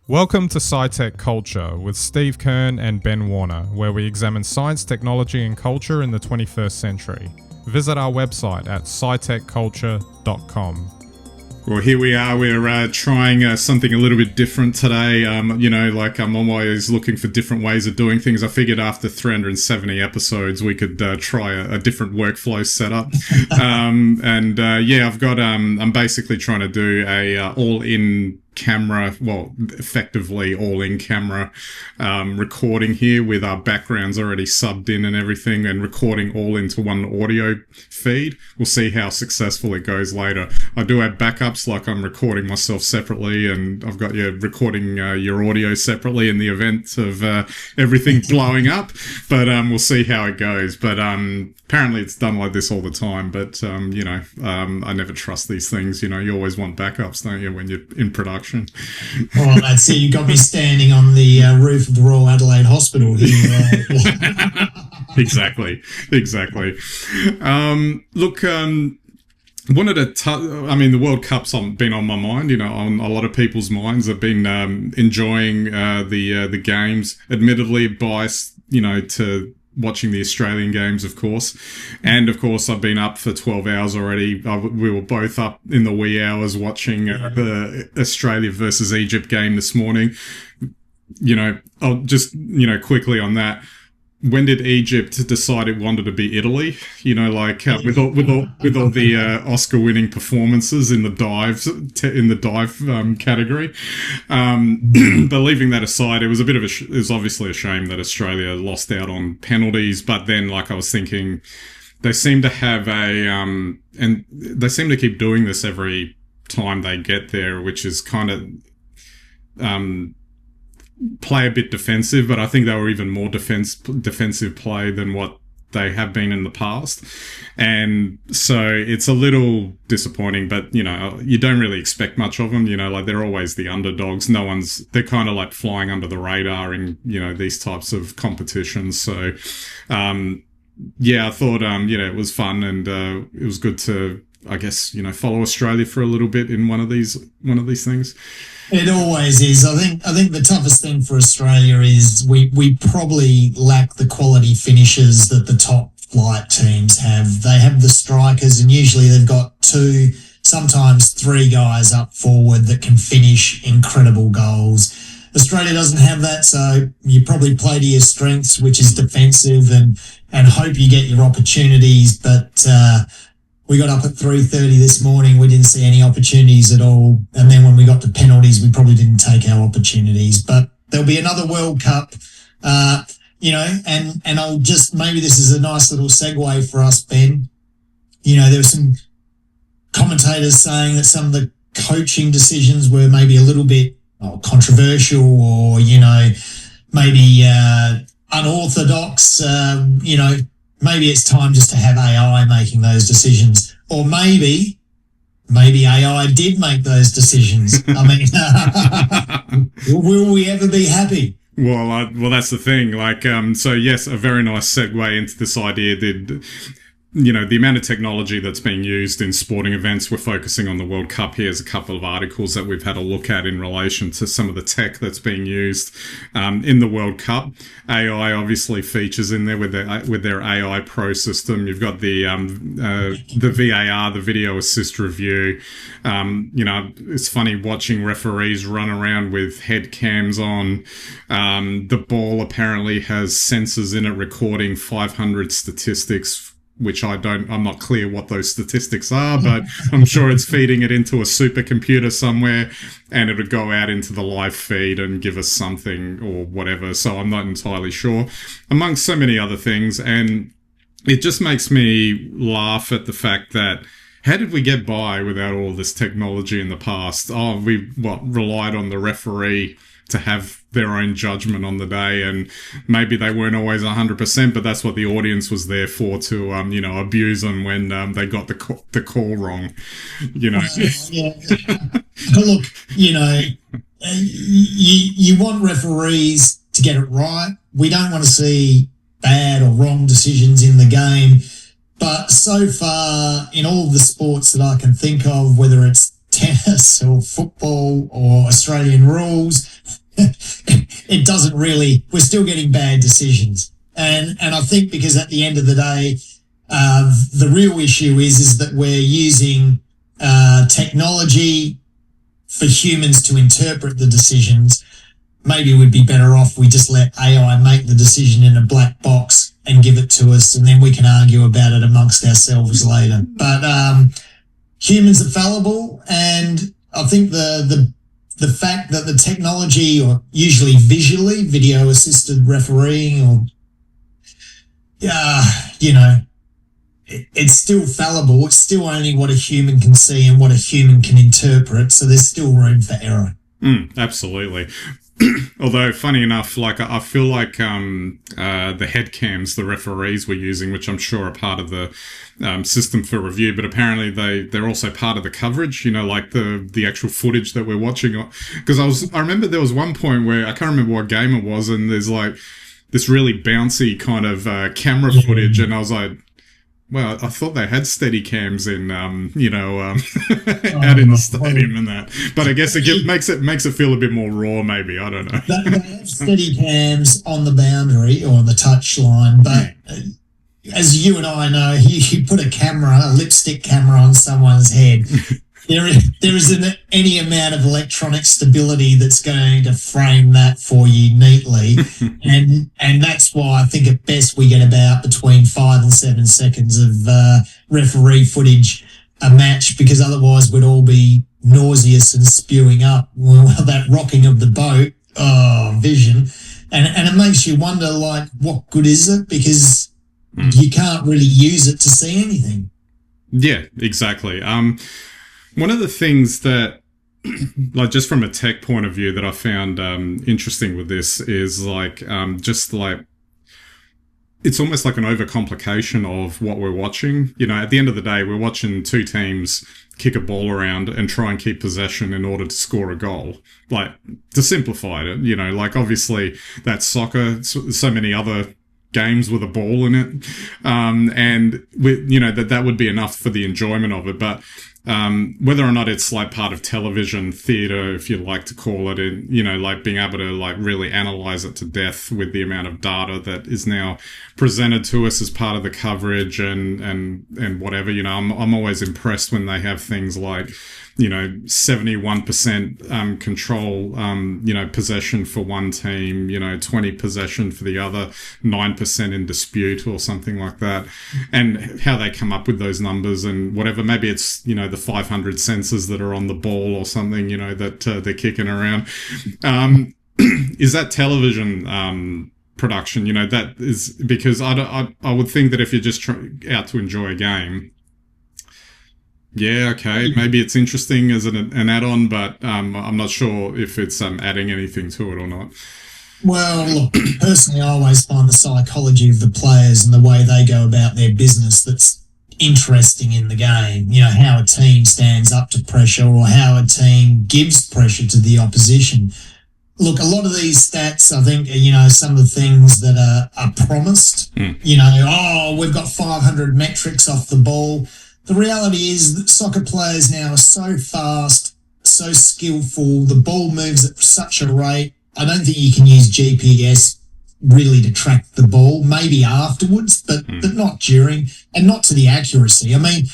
Welcome to SciTech Culture with Steve Kern and Ben Warner, where we examine science, technology and culture in the 21st century. Visit our website at scitechculture.com. Well, here we are. We're trying something a little bit different today. I'm always looking for different ways of doing things. I figured after 370 episodes, we could try a different workflow setup. I'm basically trying to do a all-in camera, effectively all-in camera recording here with our backgrounds already subbed in and everything, and recording all into one audio feed. We'll see how successful it goes later. I do have backups, like I'm recording myself separately, and I've got you recording your audio separately in the event of everything blowing up, but we'll see how it goes. But apparently it's done like this all the time, but I never trust these things. You always want backups, don't you, when you're in production? Well, that's it. You got me standing on the roof of the Royal Adelaide Hospital here. Exactly. Wanted to the World Cup's been on my mind, on a lot of people's minds. I've been enjoying the games, admittedly biased, to watching the Australian games, of course. And, of course, I've been up for 12 hours already. We were both up in the wee hours watching the Australia versus Egypt game this morning. I'll just, quickly on that. When did Egypt decide it wanted to be Italy? With all the Oscar-winning performances in the dive category. But leaving that aside, it was it was obviously a shame that Australia lost out on penalties. But then, I was thinking, they seem to have and they seem to keep doing this every time they get there, which is kind of play a bit defensive, but I think they were even more defensive play than what they have been in the past. And so it's a little disappointing, but, you don't really expect much of them. They're always the underdogs. They're kind of like flying under the radar in, these types of competitions. So, I thought, it was fun, and it was good to, I guess, follow Australia for a little bit in one of these things. It always is. I think the toughest thing for Australia is we probably lack the quality finishes that the top flight teams have. They have the strikers, and usually they've got 2, sometimes 3 guys up forward that can finish incredible goals. Australia doesn't have that, so you probably play to your strengths, which is defensive, and hope you get your opportunities. But we got up at 3:30 this morning. We didn't see any opportunities at all. And then when we got to penalties, we probably didn't take our opportunities. But there'll be another World Cup, and I'll just, maybe this is a nice little segue for us, Ben. There were some commentators saying that some of the coaching decisions were maybe a little bit controversial, or, maybe unorthodox, Maybe it's time just to have AI making those decisions. Or maybe AI did make those decisions. Will we ever be happy? Well, that's the thing. So yes, a very nice segue into this idea that, the amount of technology that's being used in sporting events. We're focusing on the World Cup. Here's a couple of articles that we've had a look at in relation to some of the tech that's being used in the World Cup. AI obviously features in there with their AI Pro system. You've got the VAR, the video assist review. It's funny watching referees run around with head cams on. The ball apparently has sensors in it recording 500 statistics, which I'm not clear what those statistics are, but I'm sure it's feeding it into a supercomputer somewhere, and it would go out into the live feed and give us something or whatever. So I'm not entirely sure, amongst so many other things. And it just makes me laugh at the fact that, how did we get by without all this technology in the past? We relied on the referee to have their own judgment on the day, and maybe they weren't always 100%, but that's what the audience was there for, to abuse them when they got the call wrong. Look, you want referees to get it right. We don't want to see bad or wrong decisions in the game, but so far in all the sports that I can think of, whether it's tennis or football or Australian rules, it doesn't really, we're still getting bad decisions. And I think because at the end of the day, the real issue is that we're using technology for humans to interpret the decisions. Maybe we'd be better off we just let AI make the decision in a black box and give it to us, and then we can argue about it amongst ourselves later. But humans are fallible, and I think the fact that the technology, or usually visually, video assisted refereeing, or it's still fallible. It's still only what a human can see and what a human can interpret. So there's still room for error. Absolutely. Although, funny enough, like I feel like the head cams the referees were using, which I'm sure are part of the system for review, but apparently they're also part of the coverage. Like the actual footage that we're watching. Because I remember there was one point where I can't remember what game it was, and there's like this really bouncy kind of camera footage, and I was like, well, I thought they had steady cams in, out in the stadium and that. But I guess it makes it feel a bit more raw, maybe. I don't know. They have steady cams on the boundary or the touch line, but as you and I know, you put a lipstick camera on someone's head, there isn't any amount of electronic stability that's going to frame that for you neatly. and that's why I think at best we get about between 5 and 7 seconds of referee footage a match, because otherwise we'd all be nauseous and spewing up that rocking of the boat vision. And it makes you wonder, like, what good is it? Because you can't really use it to see anything. Yeah, exactly. One of the things that, like, just from a tech point of view that I found interesting with this is, like, just like, it's almost like an overcomplication of what we're watching. At the end of the day, we're watching two teams kick a ball around and try and keep possession in order to score a goal. Like, to simplify it, like, obviously that's soccer, so many other games with a ball in it. And that would be enough for the enjoyment of it. But whether or not it's like part of television theater, if you like to call it, and like being able to like really analyze it to death with the amount of data that is now presented to us as part of the coverage and whatever, I'm always impressed when they have things like 71% control, possession for one team, 20 possession for the other, 9% in dispute or something like that. And how they come up with those numbers and whatever, maybe it's, the 500 sensors that are on the ball or something, that they're kicking around. Is that television production? That is because I would think that if you're just out to enjoy a game, yeah, okay, maybe it's interesting as an add-on, but I'm not sure if it's adding anything to it or not. Well, look, personally, I always find the psychology of the players and the way they go about their business that's interesting in the game. How a team stands up to pressure or how a team gives pressure to the opposition. Look, a lot of these stats, I think, some of the things that are promised, we've got 500 metrics off the ball. The reality is that soccer players now are so fast, so skillful, the ball moves at such a rate. I don't think you can use GPS really to track the ball, maybe afterwards, but not during, and not to the accuracy. I mean,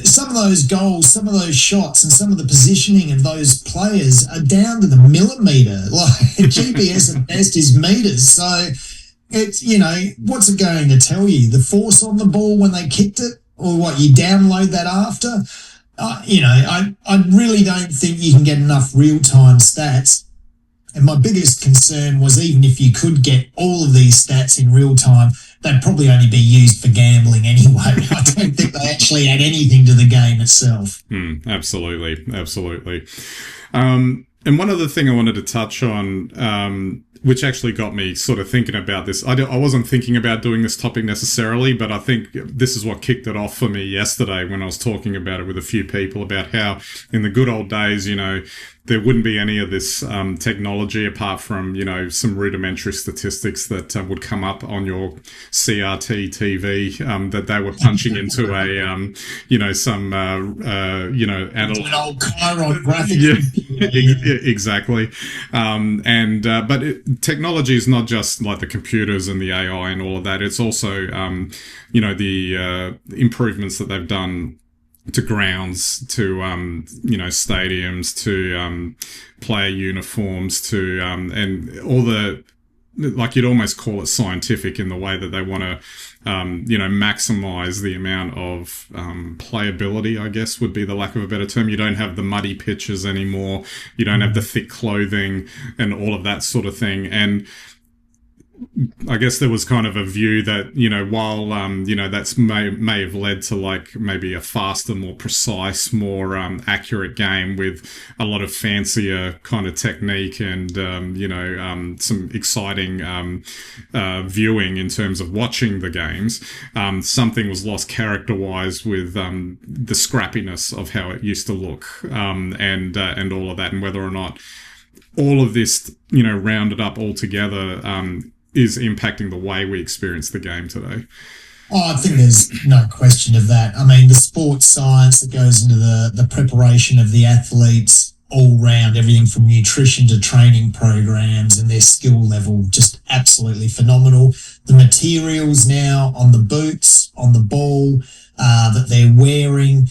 some of those goals, some of those shots, and some of the positioning of those players are down to the millimetre. Like, GPS at best is metres. So it's, what's it going to tell you? The force on the ball when they kicked it? Or what, you download that after? I really don't think you can get enough real-time stats. And my biggest concern was, even if you could get all of these stats in real time, they'd probably only be used for gambling anyway. I don't think they actually add anything to the game itself. Absolutely. And one other thing I wanted to touch on, which actually got me sort of thinking about this. I wasn't thinking about doing this topic necessarily, but I think this is what kicked it off for me yesterday when I was talking about it with a few people about how in the good old days, there wouldn't be any of this technology apart from, some rudimentary statistics that would come up on your CRT TV that they were punching into some analog. An old Chiron graphics. Yeah, exactly. But technology is not just like the computers and the AI and all of that. It's also, the improvements that they've done to grounds, to stadiums, to player uniforms, to and all the, like, you'd almost call it scientific in the way that they want to maximize the amount of playability, I guess would be the lack of a better term. You don't have the muddy pitches anymore, you don't have the thick clothing and all of that sort of thing. And I guess there was kind of a view that, while, that's may have led to like maybe a faster, more precise, more accurate game with a lot of fancier kind of technique and, some exciting viewing in terms of watching the games, something was lost character-wise with the scrappiness of how it used to look, and all of that, and whether or not all of this, rounded up all together, is impacting the way we experience the game today. Oh, I think there's no question of that. I mean, the sports science that goes into the preparation of the athletes all round, everything from nutrition to training programs and their skill level, just absolutely phenomenal. The materials now on the boots, on the ball, that they're wearing,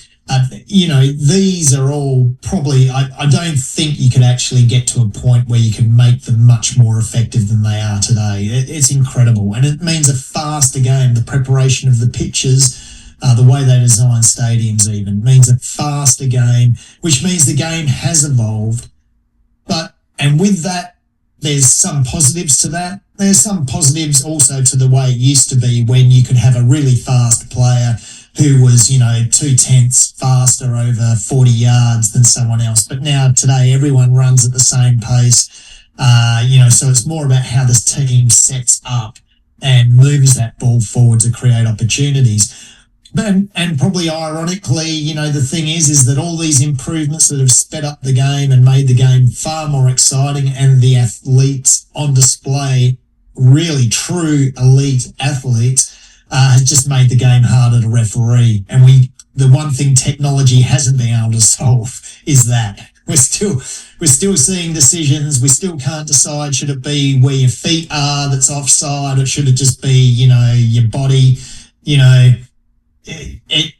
these are all probably, I don't think you could actually get to a point where you can make them much more effective than they are today. It's incredible. And it means a faster game. The preparation of the pitches, the way they design stadiums even, means a faster game, which means the game has evolved. And with that, there's some positives to that. There's some positives also to the way it used to be when you could have a really fast player who was, 0.2 faster over 40 yards than someone else. But now today, everyone runs at the same pace. So it's more about how this team sets up and moves that ball forward to create opportunities. And probably ironically, the thing is that all these improvements that have sped up the game and made the game far more exciting, and the athletes on display, really true elite athletes, has just made the game harder to referee. And the one thing technology hasn't been able to solve is that we're still seeing decisions. We still can't decide, should it be where your feet are that's offside, or should it just be, your body?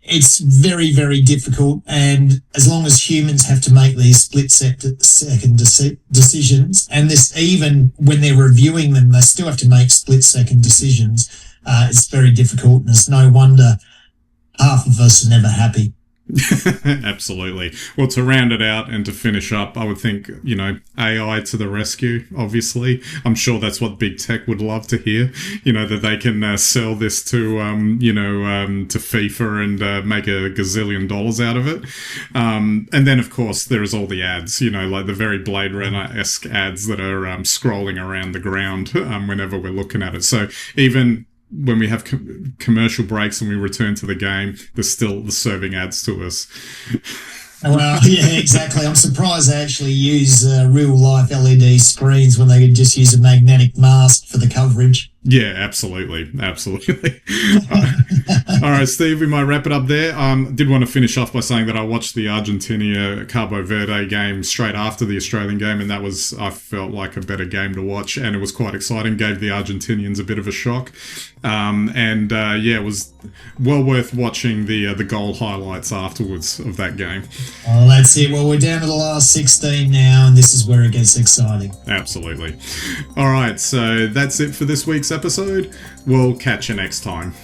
It's very, very difficult. And as long as humans have to make these split-second decisions, and this, even when they're reviewing them, they still have to make split-second decisions. It's very difficult, and it's no wonder half of us are never happy. Absolutely. Well, to round it out and to finish up, I would think, AI to the rescue, obviously. I'm sure that's what big tech would love to hear, that they can sell this to, to FIFA and make a gazillion dollars out of it. And then, of course, there's all the ads, like the very Blade Runner-esque ads that are scrolling around the ground whenever we're looking at it. So even when we have commercial breaks and we return to the game, there's still the serving ads to us. Well, yeah, exactly. I'm surprised they actually use real-life LED screens when they could just use a magnetic mast for the coverage. Yeah, absolutely. All right, Steve, we might wrap it up there. Did want to finish off by saying that I watched the Argentina-Cabo Verde game straight after the Australian game, and I felt like a better game to watch, and it was quite exciting. Gave the Argentinians a bit of a shock. It was well worth watching the goal highlights afterwards of that game. Oh, that's it. Well, we're down to the last 16 now, and this is where it gets exciting. Absolutely. All right, so that's it for this week's episode. We'll catch you next time.